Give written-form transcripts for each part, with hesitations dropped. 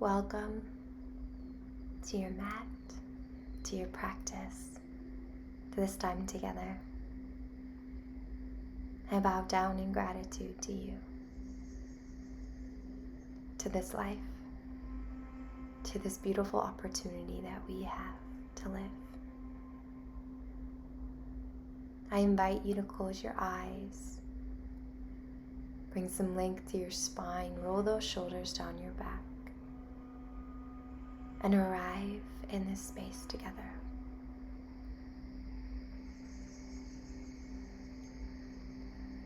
welcome to your mat, to your practice, to this time together. I bow down in gratitude to you, to this life, to this beautiful opportunity that we have to live. I invite you to close your eyes, bring some length to your spine, roll those shoulders down your back, and arrive in this space together.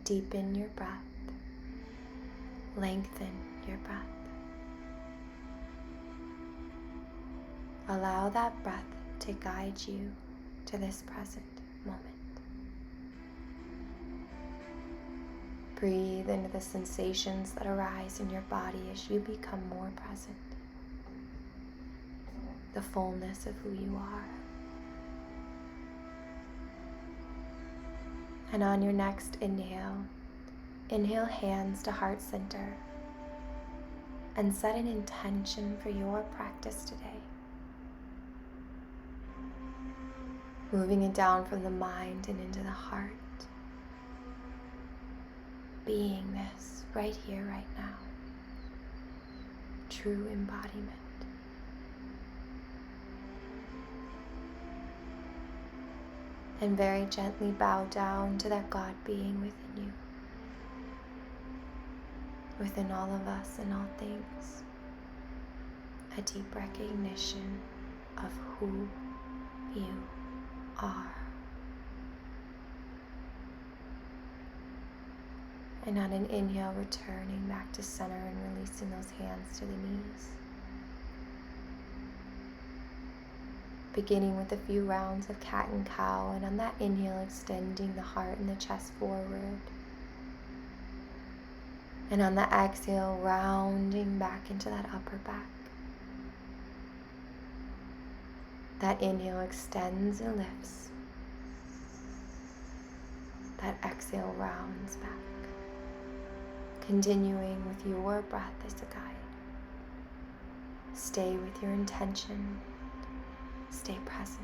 Deepen your breath, lengthen your breath. Allow that breath to guide you to this present moment. Breathe into the sensations that arise in your body as you become more present. The fullness of who you are. And on your next inhale, inhale hands to heart center and set an intention for your practice today. Moving it down from the mind and into the heart. Being this right here, right now. True embodiment. And very gently bow down to that God being within you. Within all of us and all things. A deep recognition of who you are. And on an inhale, returning back to center and releasing those hands to the knees. Beginning with a few rounds of cat and cow, and on that inhale, extending the heart and the chest forward. And on the exhale, rounding back into that upper back. That inhale extends and lifts. That exhale rounds back. Continuing with your breath as a guide. Stay with your intention. Stay present.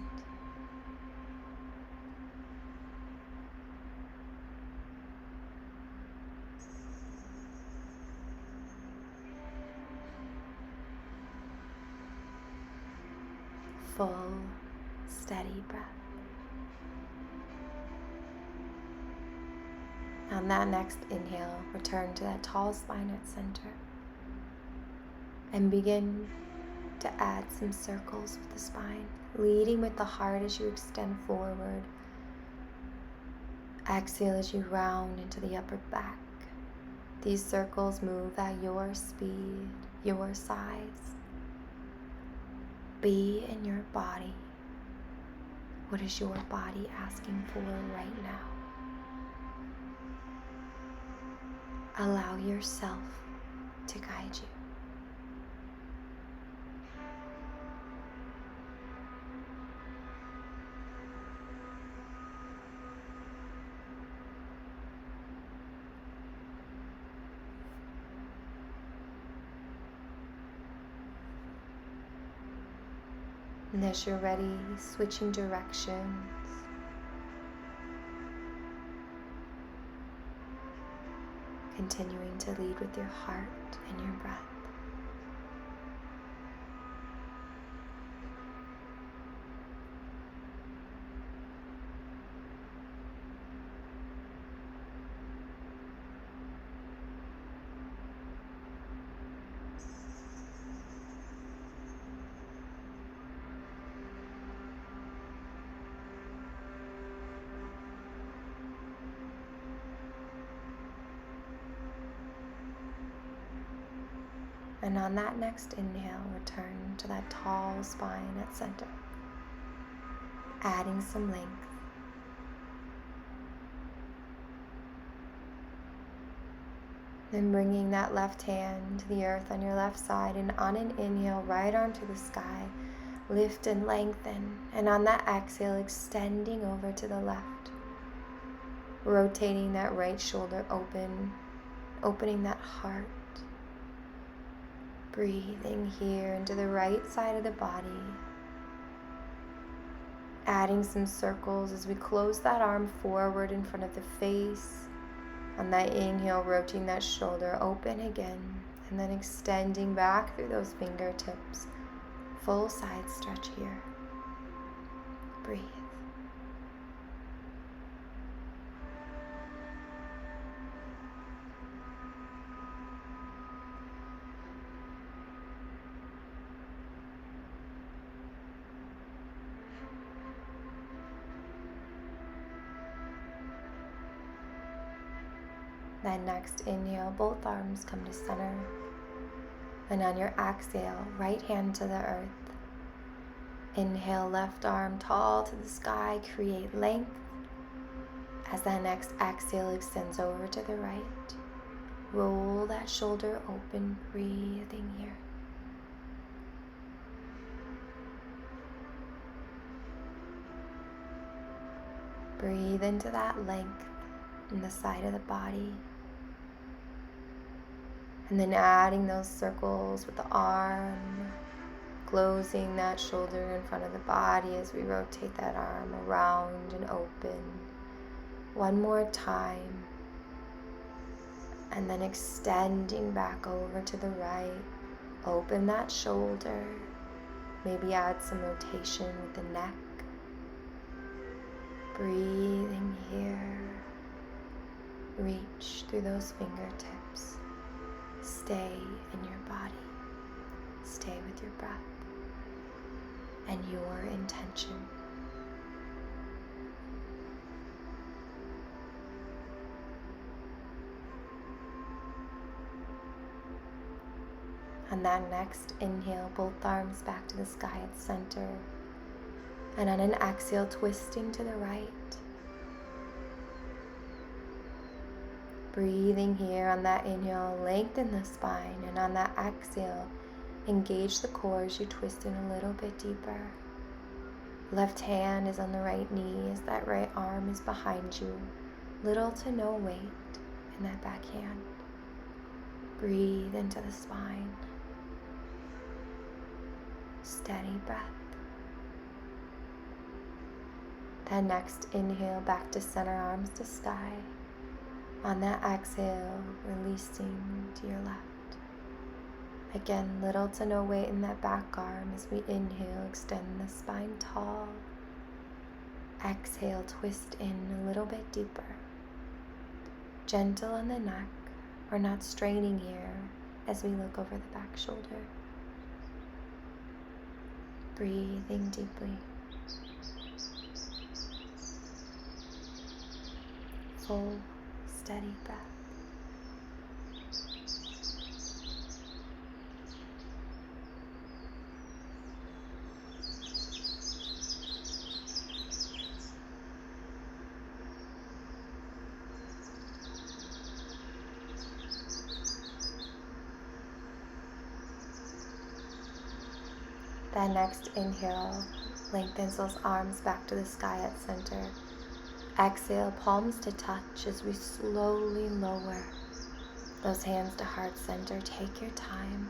Full, steady breath. On that next inhale, return to that tall spine at center. And begin to add some circles with the spine, leading with the heart as you extend forward. Exhale as you round into the upper back. These circles move at your speed, your size. Be in your body. What is your body asking for right now? Allow yourself to guide you. And as you're ready, switching directions. Continuing to lead with your heart and your breath. And on that next inhale, return to that tall spine at center, adding some length. Then bringing that left hand to the earth on your left side, and on an inhale, right arm to the sky, lift and lengthen. And on that exhale, extending over to the left, rotating that right shoulder open, opening that heart. Breathing here into the right side of the body. Adding some circles as we close that arm forward in front of the face. On that inhale, rotating that shoulder open again, and then extending back through those fingertips. Full side stretch here. Breathe. Then next inhale, both arms come to center. And on your exhale, right hand to the earth. Inhale, left arm tall to the sky, create length. As that next exhale extends over to the right. Roll that shoulder open, breathing here. Breathe into that length in the side of the body. And then adding those circles with the arm, closing that shoulder in front of the body as we rotate that arm around and open. One more time. And then extending back over to the right. Open that shoulder. Maybe add some rotation with the neck. Breathing here. Reach through those fingertips. Stay in your body. Stay with your breath and your intention. On that next inhale, both arms back to the sky at center. And on an exhale, twisting to the right. Breathing here on that inhale, lengthen the spine, and on that exhale, engage the core as you twist in a little bit deeper. Left hand is on the right knee as that right arm is behind you. Little to no weight in that back hand. Breathe into the spine. Steady breath. Then next inhale, back to center, arms to sky. On that exhale, releasing to your left. Again, little to no weight in that back arm as we inhale, extend the spine tall. Exhale, twist in a little bit deeper. Gentle on the neck. We're not straining here as we look over the back shoulder. Breathing deeply. Full, steady breath. Then next inhale, lengthens those arms back to the sky at center. Exhale, palms to touch as we slowly lower those hands to heart center. Take your time.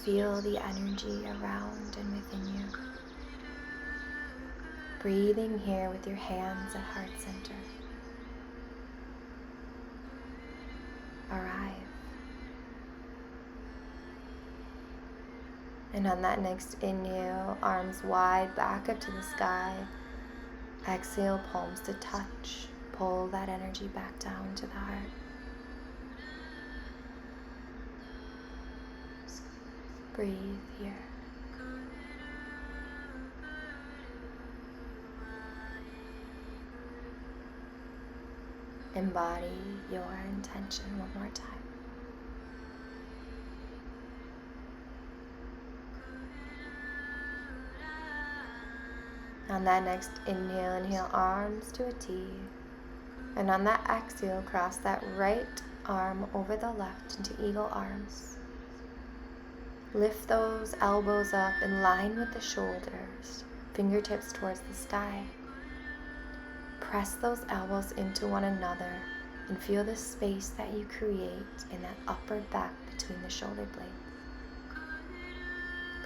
Feel the energy around and within you. Breathing here with your hands at heart center. Arrive. And on that next inhale, arms wide back up to the sky. Exhale, palms to touch. Pull that energy back down to the heart. Breathe here. Embody your intention one more time. On that next inhale, inhale arms to a T. And on that exhale, cross that right arm over the left into eagle arms. Lift those elbows up in line with the shoulders, fingertips towards the sky. Press those elbows into one another and feel the space that you create in that upper back between the shoulder blades.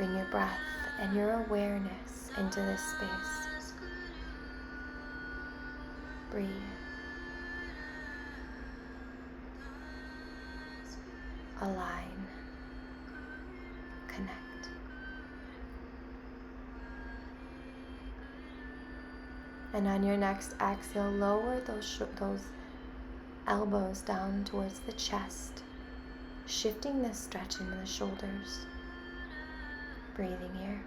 Bring your breath and your awareness into this space. Breathe. Align. Connect. And on your next exhale, lower those elbows down towards the chest, shifting this stretch into the shoulders. Breathing here.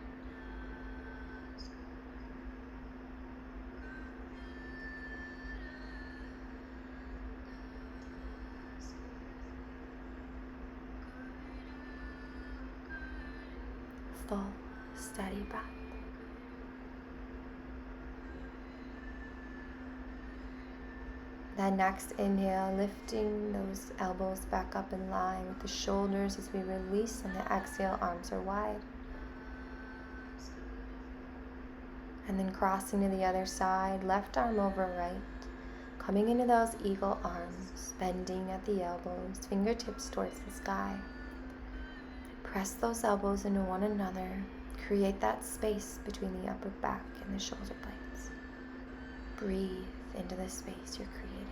Full, steady breath. That next inhale, lifting those elbows back up in line with the shoulders as we release, and the exhale, arms are wide. And then crossing to the other side, left arm over right, coming into those eagle arms, bending at the elbows, fingertips towards the sky. Press those elbows into one another, create that space between the upper back and the shoulder blades. Breathe into the space you're creating.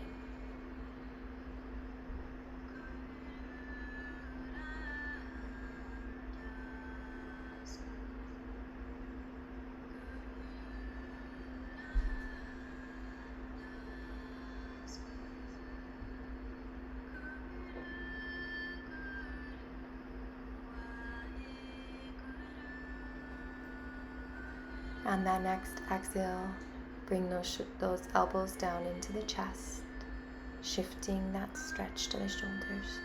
On that next exhale, bring those elbows down into the chest, shifting that stretch to the shoulders.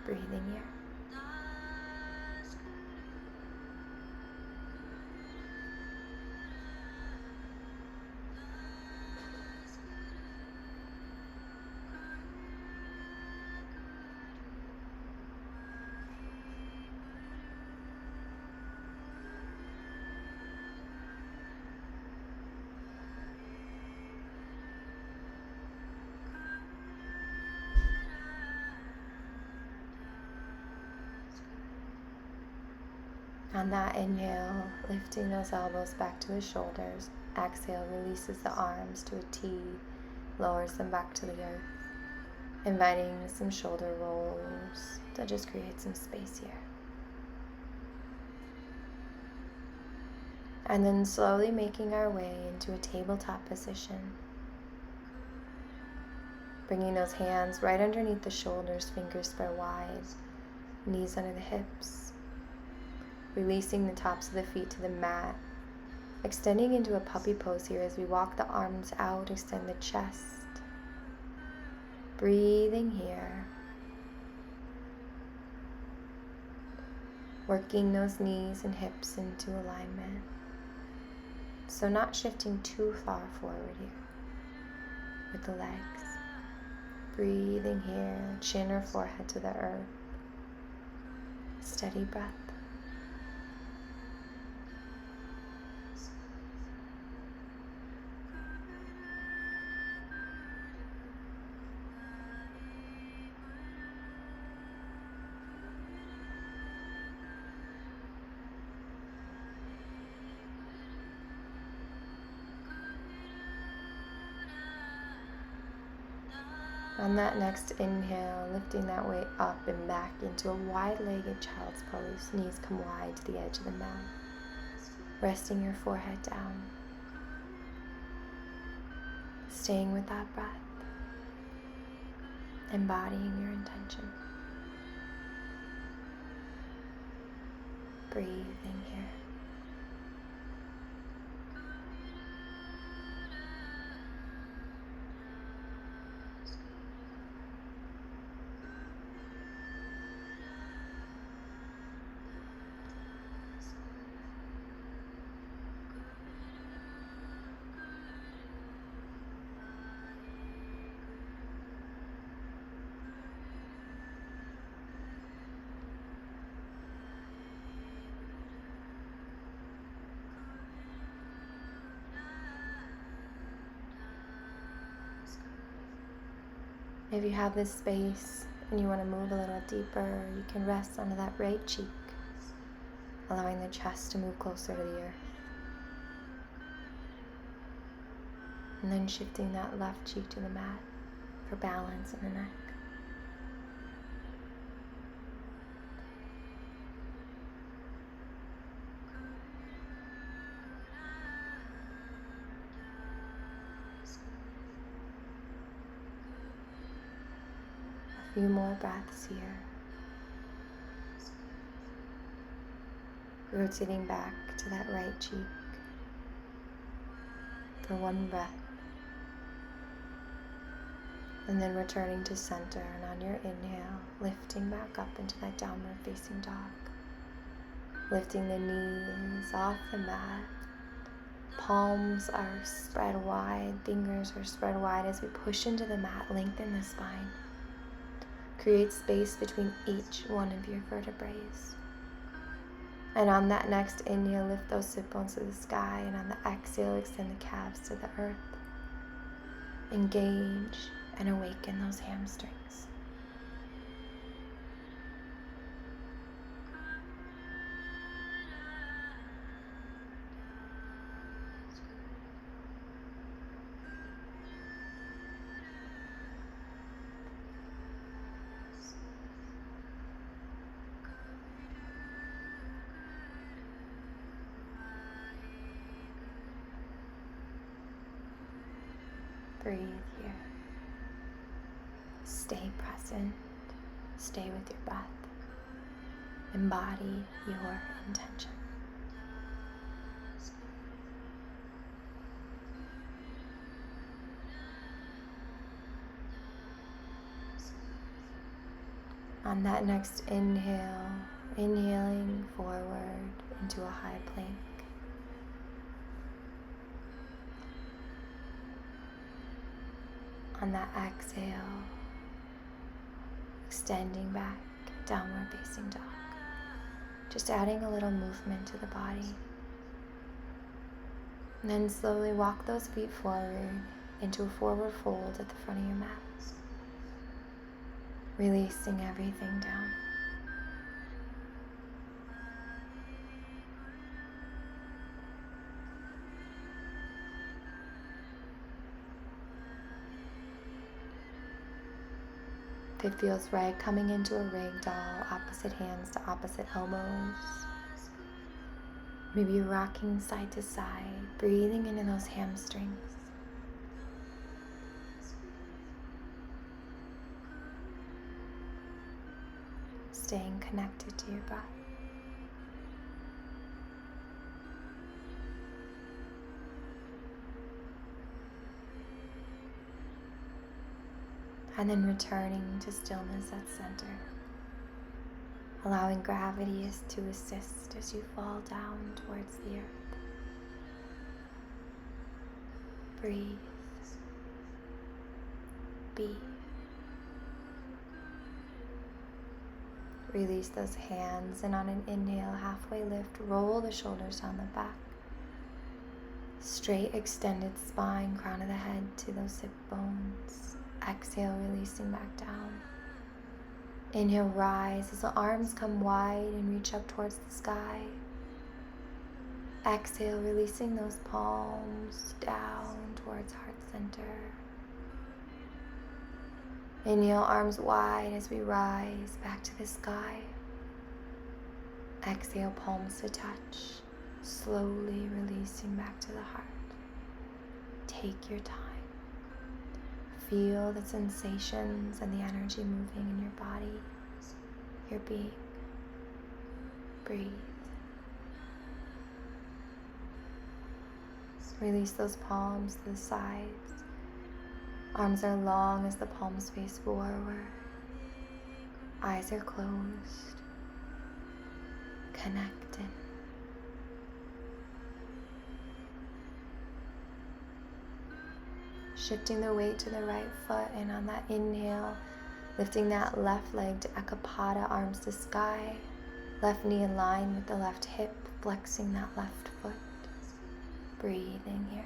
Breathing here. On that inhale, lifting those elbows back to the shoulders. Exhale, releases the arms to a T, lowers them back to the earth, inviting some shoulder rolls to just create some space here. And then slowly making our way into a tabletop position. Bringing those hands right underneath the shoulders, fingers spread wide, knees under the hips. Releasing the tops of the feet to the mat. Extending into a puppy pose here as we walk the arms out, extend the chest. Breathing here. Working those knees and hips into alignment. So not shifting too far forward here with the legs. Breathing here, chin or forehead to the earth. Steady breath. On that next inhale, lifting that weight up and back into a wide-legged child's pose. Knees come wide to the edge of the mat. Resting your forehead down. Staying with that breath. Embodying your intention. Breathing here. If you have this space and you want to move a little deeper, you can rest onto that right cheek. allowing the chest to move closer to the earth. And then shifting that left cheek to the mat for balance in the neck. A few more breaths here. Rotating back to that right cheek for one breath. And then returning to center, and on your inhale, lifting back up into that downward facing dog. Lifting the knees off the mat. Palms are spread wide, fingers are spread wide as we push into the mat, lengthen the spine. Create space between each one of your vertebrae. And on that next inhale, lift those sit bones to the sky, and on the exhale, extend the calves to the earth. Engage and awaken those hamstrings. Breathe here. Stay present. Stay with your breath. Embody your intention. On that next inhale, inhaling forward into a high plank. On that exhale, extending back, downward facing dog. Just adding a little movement to the body. And then slowly walk those feet forward into a forward fold at the front of your mat. Releasing everything down. If it feels right, coming into a ragdoll, opposite hands to opposite elbows. Maybe you're rocking side to side, breathing into those hamstrings. Staying connected to your breath. And then returning to stillness at center. Allowing gravity to assist as you fall down towards the earth. Breathe. Be. Release those hands, and on an inhale, halfway lift, roll the shoulders down the back. Straight extended spine, crown of the head to those hip bones. Exhale, releasing back down. Inhale, rise as the arms come wide and reach up towards the sky. Exhale, releasing those palms down towards heart center. Inhale, arms wide as we rise back to the sky. Exhale, palms to touch, slowly releasing back to the heart. Take your time. Feel the sensations and the energy moving in your body, your being. Breathe. Release those palms to the sides. Arms are long as the palms face forward. Eyes are closed. Connected. Shifting the weight to the right foot, and on that inhale, lifting that left leg to Ekapada, arms to sky. Left knee in line with the left hip, flexing that left foot. Breathing here.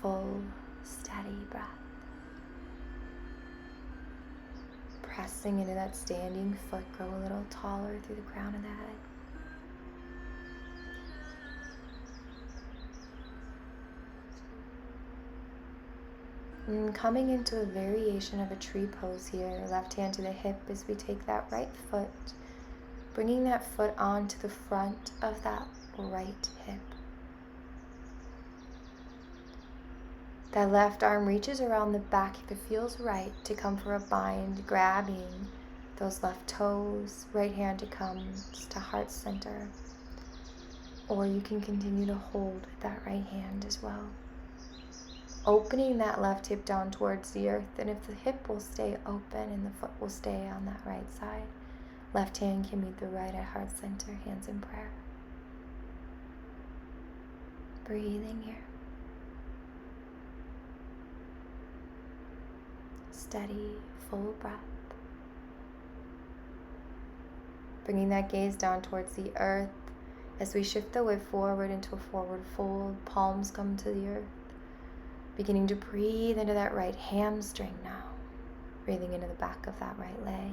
Full, steady breath. pressing into that standing foot, grow a little taller through the crown of the head. And coming into a variation of a tree pose here, left hand to the hip as we take that right foot, bringing that foot onto the front of that right hip. That left arm reaches around the back if it feels right to come for a bind, grabbing those left toes. Right hand to comes to heart center. Or you can continue to hold with that right hand as well. Opening that left hip down towards the earth, and if the hip will stay open and the foot will stay on that right side, left hand can meet the right at heart center, hands in prayer. Breathing here. Steady, full breath. Bringing that gaze down towards the earth as we shift the weight forward into a forward fold, palms come to the earth. Beginning to breathe into that right hamstring now. Breathing into the back of that right leg.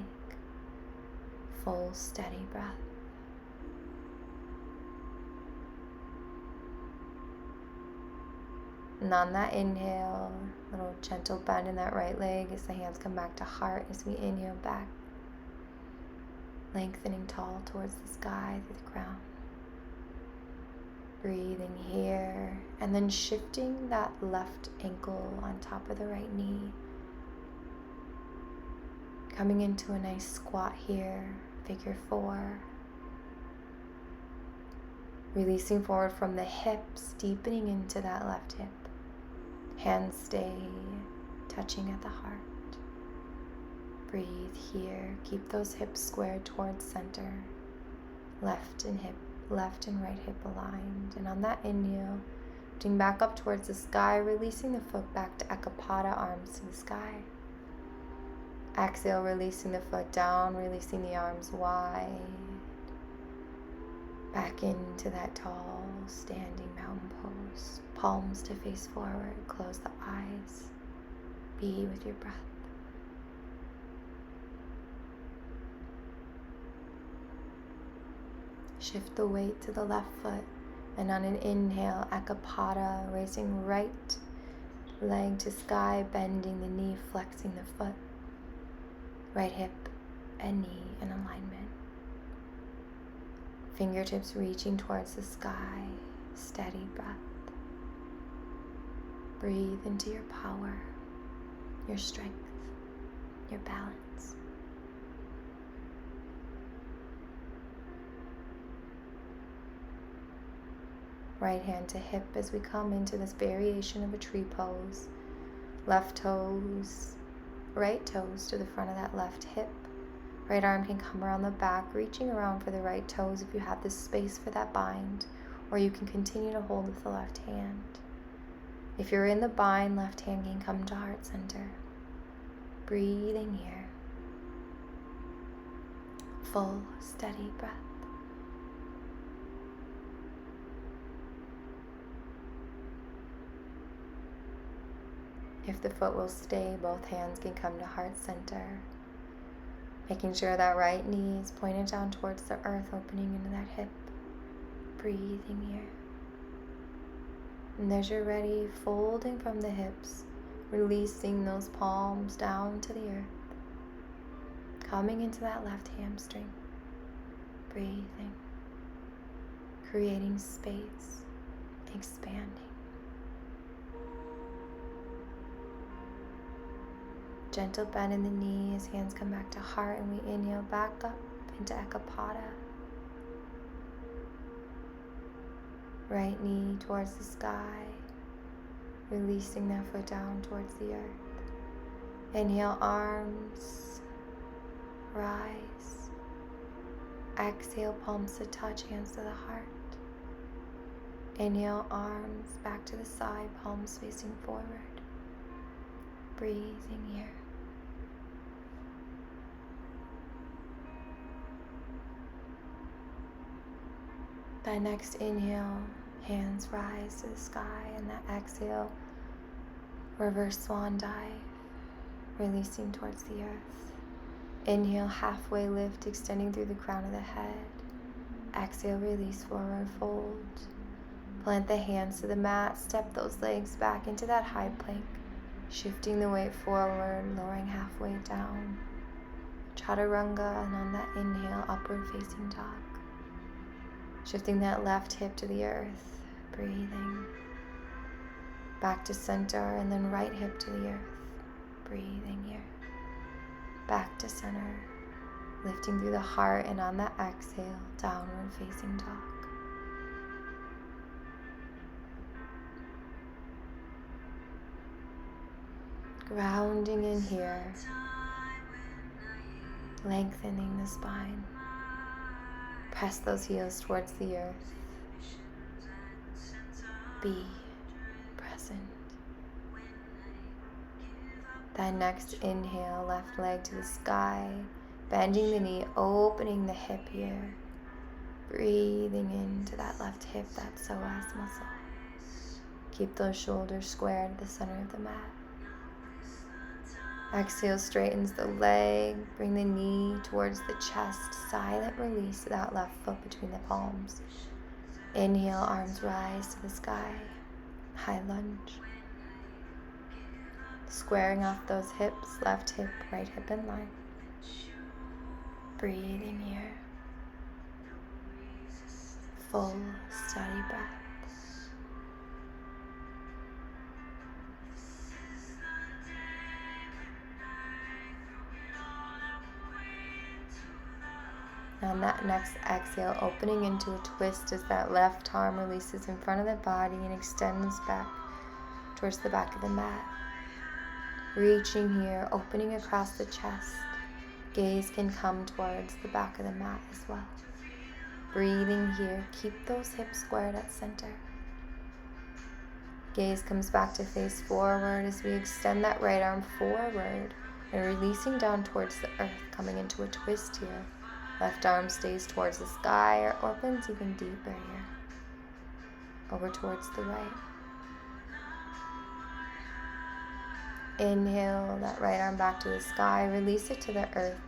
Full, steady breath. And on that inhale, little gentle bend in that right leg as the hands come back to heart as we inhale back. Lengthening tall towards the sky through the crown. Breathing here, and then shifting that left ankle on top of the right knee. Coming into a nice squat here, figure 4. Releasing forward from the hips, deepening into that left hip. Hands stay touching at the heart. Breathe here. Keep those hips squared towards center. Left and right hip aligned. And on that inhale, lifting back up towards the sky, releasing the foot back to Ekapada, arms to the sky. Exhale, releasing the foot down, releasing the arms wide. Back into that tall, standing mountain pose. Palms to face forward, close the eyes. Be with your breath. Shift the weight to the left foot, and on an inhale, Ekapada, raising right leg to sky, bending the knee, flexing the foot. Right hip and knee in alignment. Fingertips reaching towards the sky. Steady breath. Breathe into your power, your strength, your balance. Right hand to hip as we come into this variation of a tree pose. Left toes, right toes to the front of that left hip. Right arm can come around the back, reaching around for the right toes if you have the space for that bind, or you can continue to hold with the left hand. If you're in the bind, left hand can come to heart center. Breathing here. Full, steady breath. If the foot will stay, both hands can come to heart center. Making sure that right knee is pointed down towards the earth, opening into that hip. Breathing here. And as you're ready, folding from the hips, releasing those palms down to the earth. Coming into that left hamstring. Breathing. Creating space. Expanding. Gentle bend in the knee as hands come back to heart, and we inhale back up into Ekapada. Right knee towards the sky, releasing that foot down towards the earth. Inhale, arms rise. Exhale, palms to touch, hands to the heart. Inhale, arms back to the side, palms facing forward. Breathing here. That next inhale, hands rise to the sky, and that exhale, reverse swan dive, releasing towards the earth. Inhale, halfway lift, extending through the crown of the head. Exhale, release, forward fold. Plant the hands to the mat, step those legs back into that high plank, shifting the weight forward, lowering halfway down. Chaturanga, and on that inhale, upward facing dog. Shifting that left hip to the earth, breathing. Back to center, and then right hip to the earth, breathing here. Back to center, lifting through the heart, and on that exhale, downward facing dog. Grounding in here, lengthening the spine. Press those heels towards the earth. Be present. Then next inhale, left leg to the sky, bending the knee, opening the hip here. Breathing into that left hip, that psoas muscle. Keep those shoulders squared at the center of the mat. Exhale, straightens the leg, bring the knee towards the chest, silent release of that left foot between the palms. Inhale, arms rise to the sky, high lunge. Squaring off those hips, left hip, right hip in line. Breathing here. Full, steady breath. On that next exhale, opening into a twist as that left arm releases in front of the body and extends back towards the back of the mat. Reaching here, opening across the chest. Gaze can come towards the back of the mat as well. Breathing here, keep those hips squared at center. Gaze comes back to face forward as we extend that right arm forward and releasing down towards the earth, coming into a twist here. Left arm stays towards the sky or opens even deeper here, over towards the right. Inhale that right arm back to the sky, release it to the earth.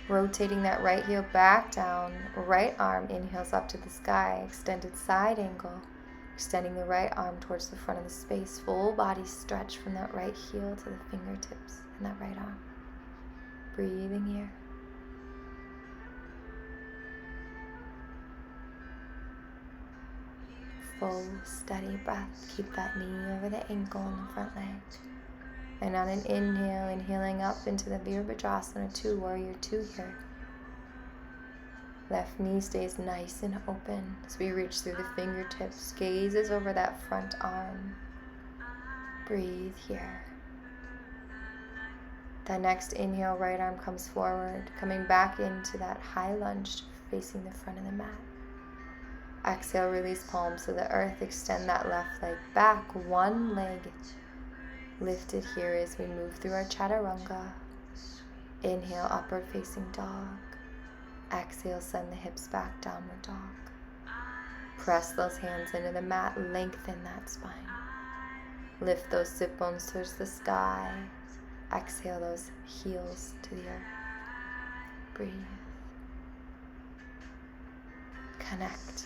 Rotating that right heel back down, right arm inhales up to the sky, extended side angle, extending the right arm towards the front of the space, full body stretch from that right heel to the fingertips and that right arm. Breathing here. Full, steady breath. Keep that knee over the ankle and the front leg. And on an inhale, inhaling up into the Virabhadrasana 2, Warrior 2 here. Left knee stays nice and open as we reach through the fingertips. Gazes over that front arm. Breathe here. That next inhale, right arm comes forward, coming back into that high lunge, facing the front of the mat. Exhale, release palms to the earth, extend that left leg back, one leg lifted here as we move through our chaturanga. Inhale, upward facing dog. Exhale, send the hips back, downward dog. Press those hands into the mat, lengthen that spine. Lift those sit bones towards the sky. Exhale those heels to the earth. Breathe. Connect.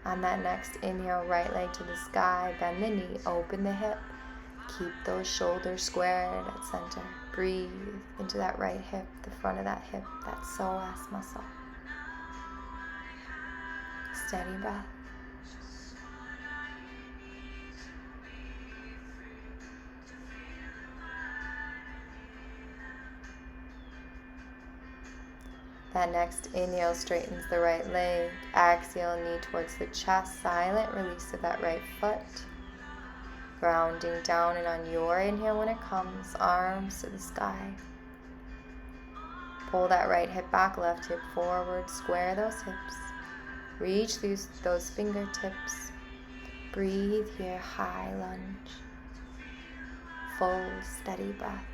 On that next inhale, right leg to the sky, bend the knee, open the hip. Keep those shoulders squared at center. Breathe into that right hip, the front of that hip, that psoas muscle. Steady breath. That next inhale straightens the right leg. Exhale, knee towards the chest. Silent release of that right foot. Grounding down, and on your inhale when it comes, arms to the sky. Pull that right hip back, left hip forward. Square those hips. Reach through those fingertips. Breathe here, high lunge. Full, steady breath.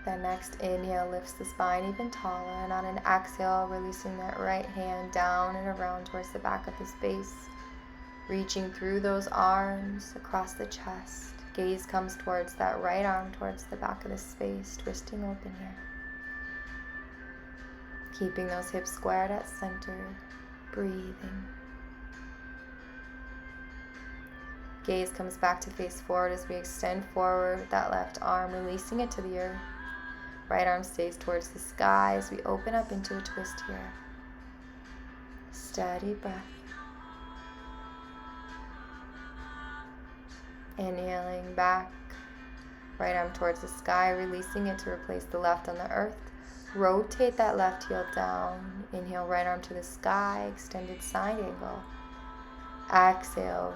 Then next inhale lifts the spine even taller, and on an exhale, releasing that right hand down and around towards the back of the space. Reaching through those arms across the chest. Gaze comes towards that right arm towards the back of the space, twisting open here. Keeping those hips squared at center, breathing. Gaze comes back to face forward as we extend forward with that left arm, releasing it to the earth. Right arm stays towards the sky as we open up into a twist here. Steady breath. Inhaling back, right arm towards the sky, releasing it to replace the left on the earth. Rotate that left heel down. Inhale, right arm to the sky, extended side angle. Exhale,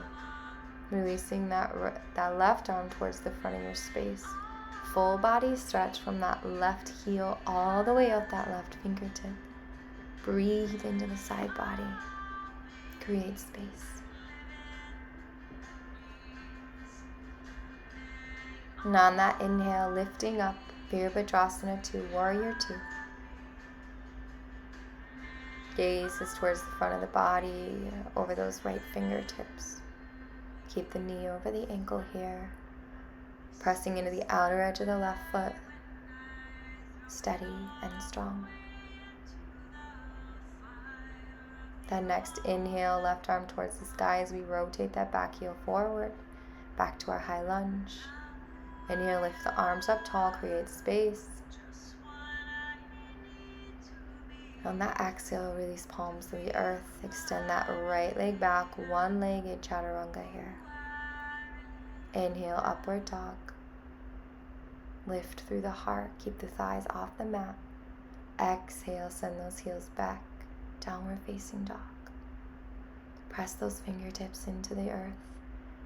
releasing that left arm towards the front of your space. Full body stretch from that left heel all the way out that left fingertip. Breathe into the side body. Create space. And on that inhale, lifting up, Virabhadrasana to Warrior 2. Gaze is towards the front of the body, over those right fingertips. Keep the knee over the ankle here. Pressing into the outer edge of the left foot. Steady and strong. Then next inhale, left arm towards the sky as we rotate that back heel forward. Back to our high lunge. Inhale, lift the arms up tall, create space. On that exhale, release palms to the earth. Extend that right leg back, one-legged chaturanga here. Inhale, upward dog. Lift through the heart, keep the thighs off the mat. Exhale, send those heels back, downward facing dog. Press those fingertips into the earth.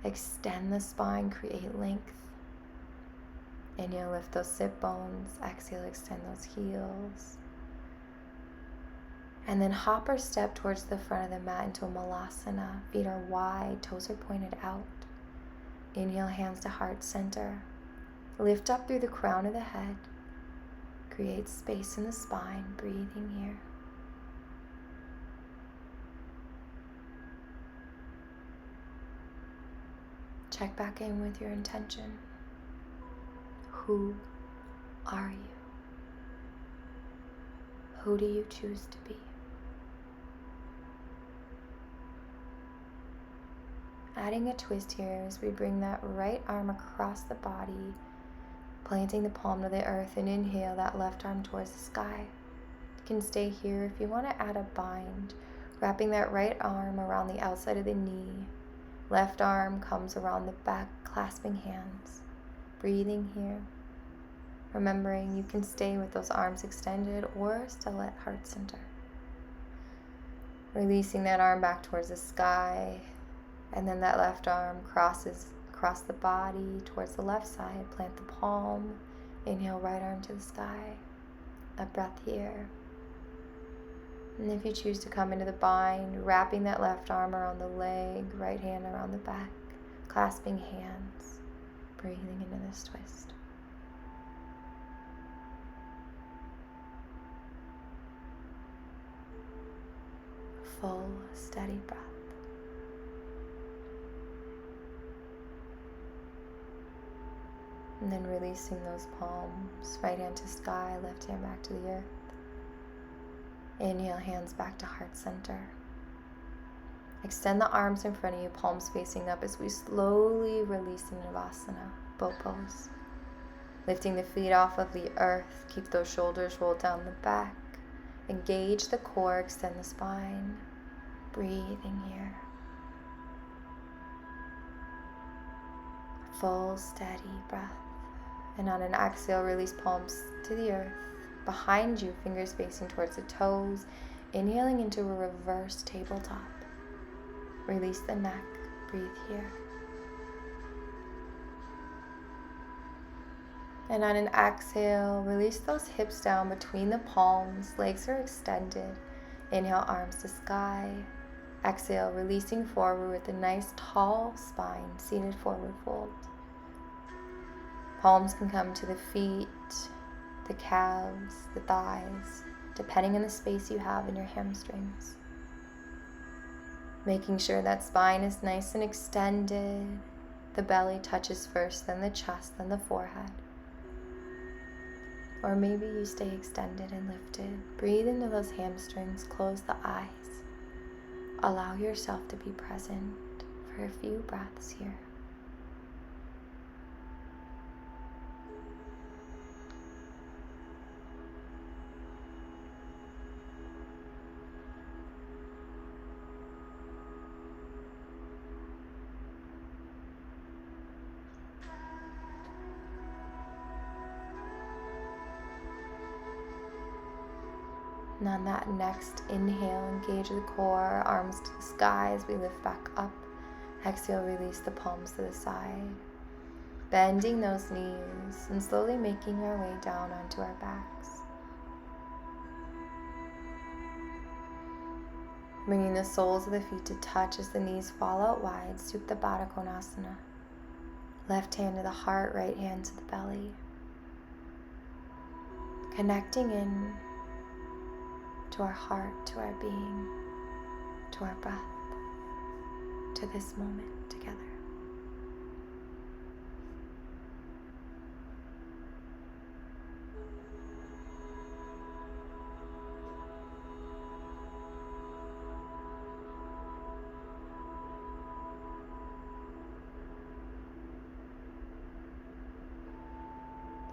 Extend the spine, create length. Inhale, lift those sit bones. Exhale, extend those heels. And then hop or step towards the front of the mat into a Malasana. Feet are wide, toes are pointed out. Inhale, hands to heart center. Lift up through the crown of the head. Create space in the spine, breathing here. Check back in with your intention. Who are you? Who do you choose to be? Adding a twist here as we bring that right arm across the body, planting the palm to the earth, and inhale that left arm towards the sky. You can stay here if you want to add a bind, wrapping that right arm around the outside of the knee. Left arm comes around the back, clasping hands. Breathing here. Remembering you can stay with those arms extended or still at heart center. Releasing that arm back towards the sky. And then that left arm crosses across the body towards the left side. Plant the palm. Inhale, right arm to the sky. A breath here. And if you choose to come into the bind, wrapping that left arm around the leg, right hand around the back, clasping hands, breathing into this twist. Full, steady breath. And then releasing those palms, right hand to sky, left hand back to the earth. Inhale, hands back to heart center. Extend the arms in front of you, palms facing up as we slowly release into Shavasana, boat pose. Lifting the feet off of the earth, keep those shoulders rolled down the back. Engage the core, extend the spine. Breathing here. Full, steady breath. And on an exhale, release palms to the earth. Behind you, fingers facing towards the toes. Inhaling into a reverse tabletop. Release the neck. Breathe here. And on an exhale, release those hips down between the palms. Legs are extended. Inhale, arms to sky. Exhale, releasing forward with a nice tall spine, seated forward fold. Palms can come to the feet. the calves, the thighs, depending on the space you have in your hamstrings. Making sure that spine is nice and extended. The belly touches first, then the chest, then the forehead. Or maybe you stay extended and lifted. Breathe into those hamstrings, close the eyes. Allow yourself to be present for a few breaths here. And on that next inhale, engage the core, arms to the sky as we lift back up. Exhale, release the palms to the side. Bending those knees and slowly making our way down onto our backs. Bringing the soles of the feet to touch as the knees fall out wide, Supta Baddha Konasana. Left hand to the heart, right hand to the belly. Connecting in to our heart, to our being, to our breath, to this moment together.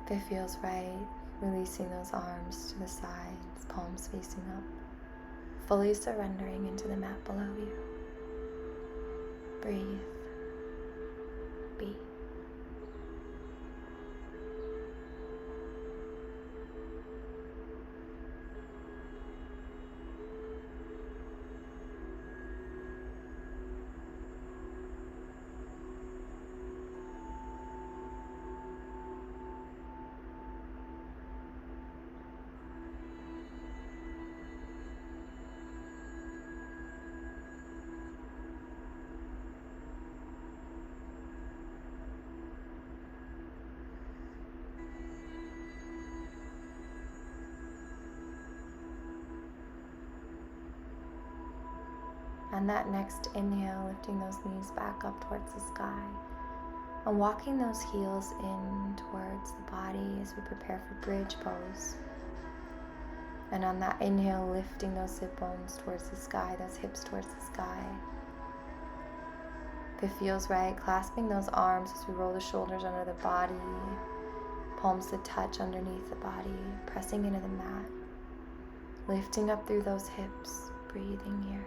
If it feels right, releasing those arms to the sides, palms facing up, fully surrendering into the mat below you. Breathe. Be. On that next inhale, lifting those knees back up towards the sky and walking those heels in towards the body as we prepare for bridge pose. And on that inhale, lifting those hip bones towards the sky, those hips towards the sky. If it feels right, clasping those arms as we roll the shoulders under the body, palms to touch underneath the body, pressing into the mat, lifting up through those hips, breathing here.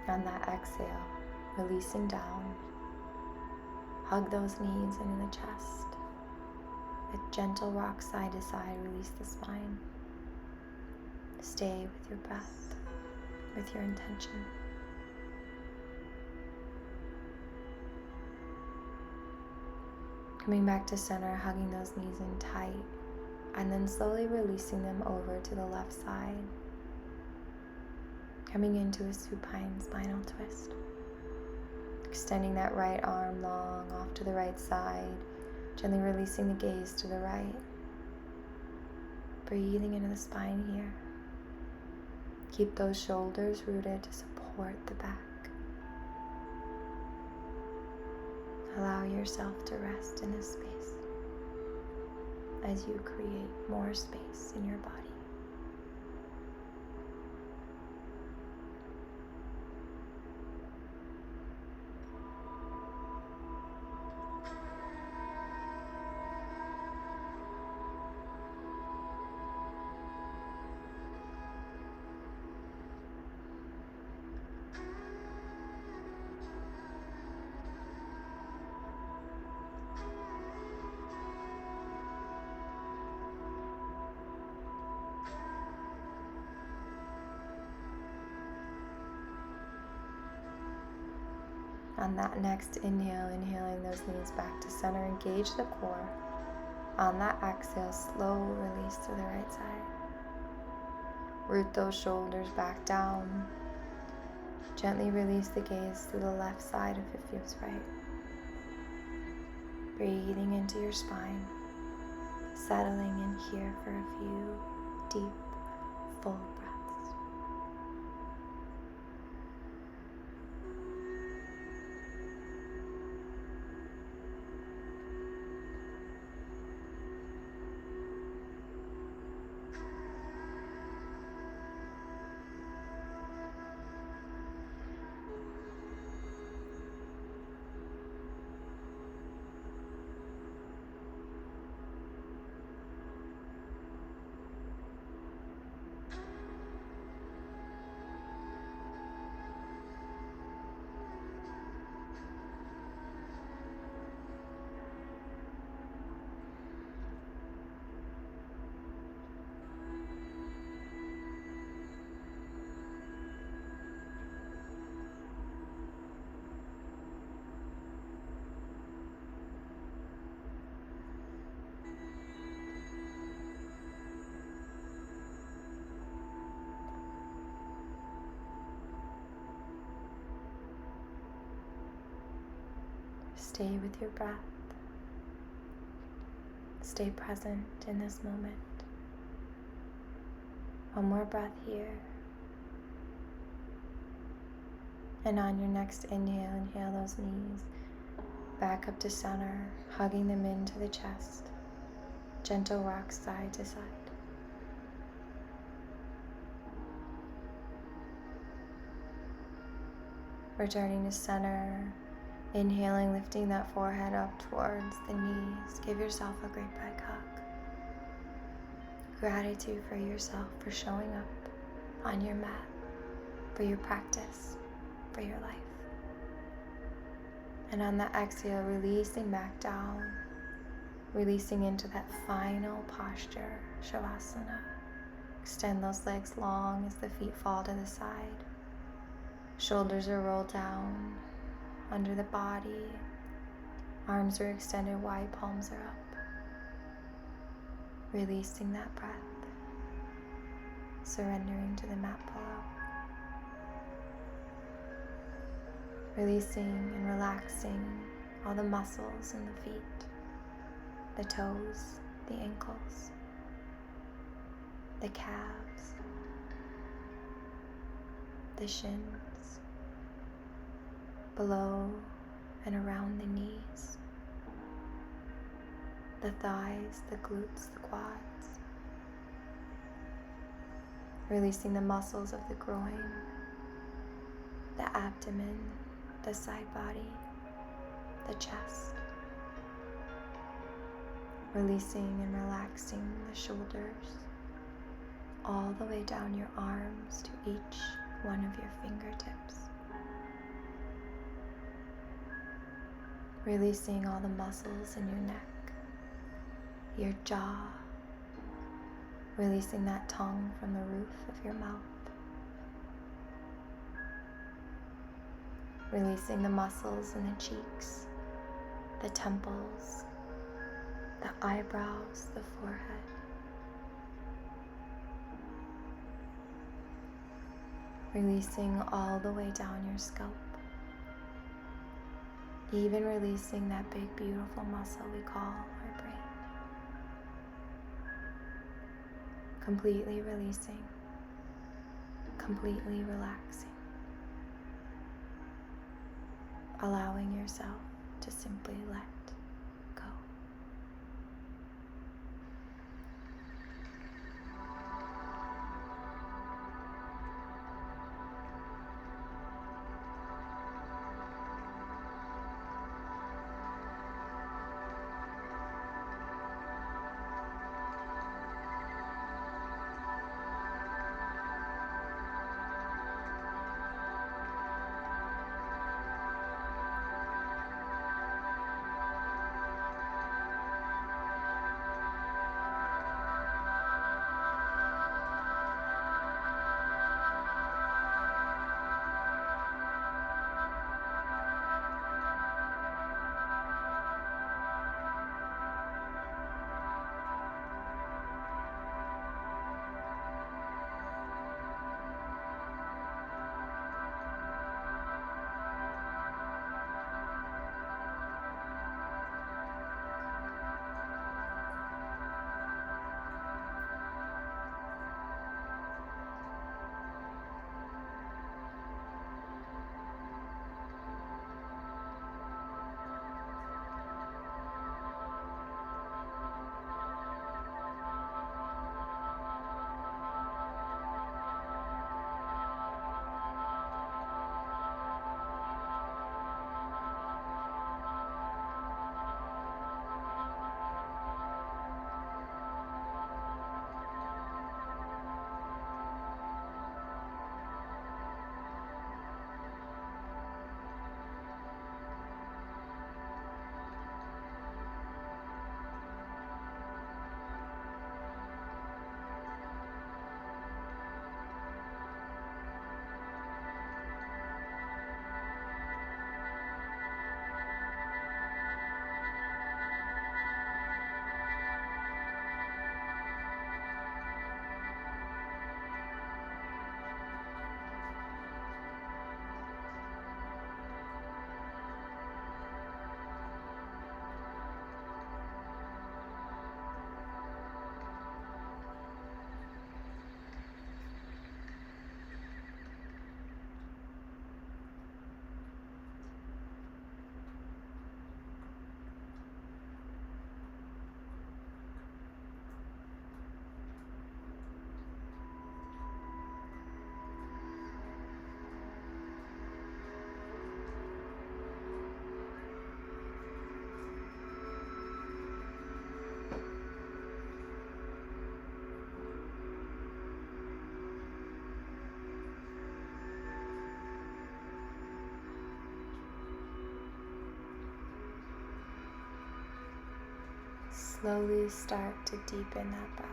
On that exhale, releasing down, hug those knees into the chest. A gentle rock side to side, release the spine. Stay with your breath, with your intention. Coming back to center, hugging those knees in tight, and then slowly releasing them over to the left side. Coming into a supine spinal twist. Extending that right arm long off to the right side, gently releasing the gaze to the right. Breathing into the spine here. Keep those shoulders rooted to support the back. Allow yourself to rest in this space as you create more space in your body. On that next inhale, inhaling those knees back to center, engage the core. On that exhale, slow release to the right side. Root those shoulders back down. Gently release the gaze to the left side if it feels right. Breathing into your spine, settling in here for a few deep, full breaths. Stay with your breath. Stay present in this moment. One more breath here. And on your next inhale, inhale those knees back up to center, hugging them into the chest. Gentle rock side to side. Returning to center. Inhaling, lifting that forehead up towards the knees. Give yourself a great big hug. Gratitude for yourself for showing up on your mat, for your practice, for your life. And on the exhale, releasing back down, releasing into that final posture, Shavasana. Extend those legs long as the feet fall to the side. Shoulders are rolled down under the body. Arms are extended wide, palms are up. Releasing that breath. Surrendering to the mat below. Releasing and relaxing all the muscles in the feet, the toes, the ankles, the calves, the shins, below and around the knees, the thighs, the glutes, the quads. Releasing the muscles of the groin, the abdomen, the side body, the chest. Releasing and relaxing the shoulders, all the way down your arms to each one of your fingertips. Releasing all the muscles in your neck, your jaw, releasing that tongue from the roof of your mouth. Releasing the muscles in the cheeks, the temples, the eyebrows, the forehead. Releasing all the way down your scalp. Even releasing that big, beautiful muscle we call our brain. Completely releasing, completely relaxing. Allowing yourself to simply let go. slowly start to deepen that breath.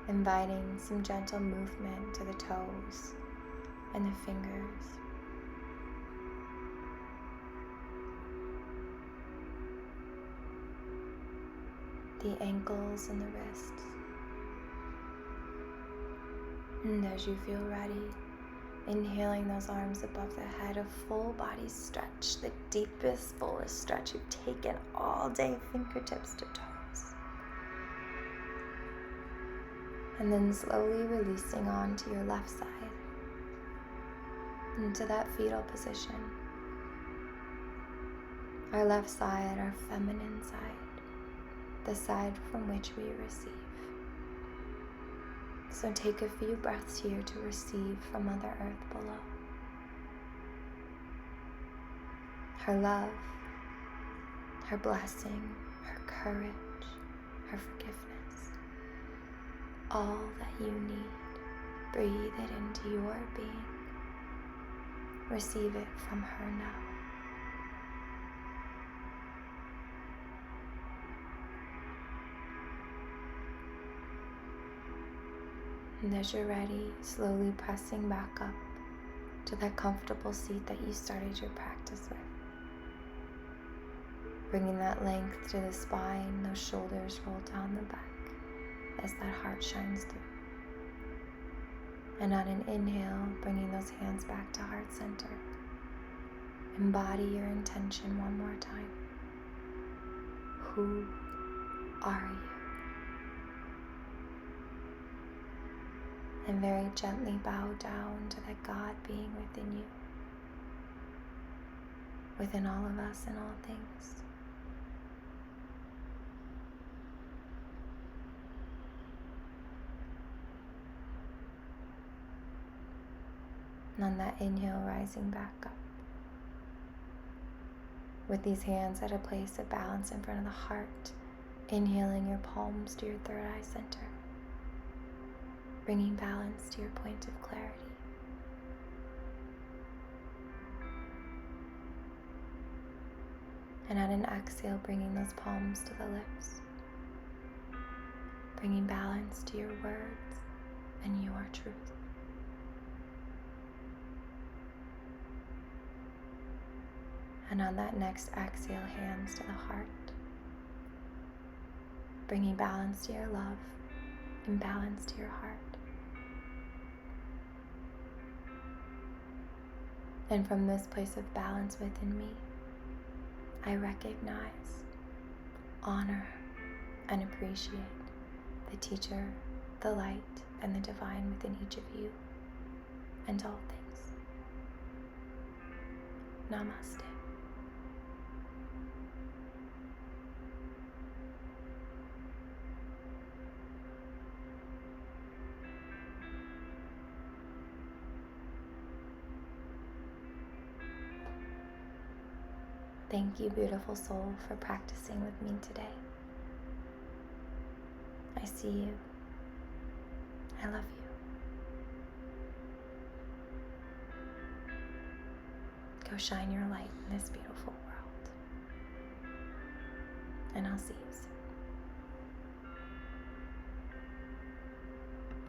Inviting some gentle movement to the toes and the fingers. The ankles and the wrists. And as you feel ready, inhaling those arms above the head, a full body stretch, the deepest, fullest stretch you've taken all day, fingertips to toes. And then slowly releasing onto your left side, into that fetal position. Our left side, our feminine side, the side from which we receive. So take a few breaths here to receive from Mother Earth below. Her love, her blessing, her courage, her forgiveness. All that you need, breathe it into your being. Receive it from her now. And as you're ready, slowly pressing back up to that comfortable seat that you started your practice with. Bringing that length to the spine, those shoulders roll down the back as that heart shines through. And on an inhale, bringing those hands back to heart center. Embody your intention one more time. Who are you? And very gently bow down to that God being within you, within all of us and all things. And on that inhale, rising back up. With these hands at a place of balance in front of the heart, inhaling your palms to your third eye center. Bringing balance to your point of clarity. And at an exhale, bringing those palms to the lips. Bringing balance to your words and your truth. And on that next exhale, hands to the heart. Bringing balance to your love and balance to your heart. And from this place of balance within me, I recognize, honor, and appreciate the teacher, the light, and the divine within each of you and all things. Namaste. Thank you, beautiful soul, for practicing with me today. I see you. I love you. Go shine your light in this beautiful world. And I'll see you soon.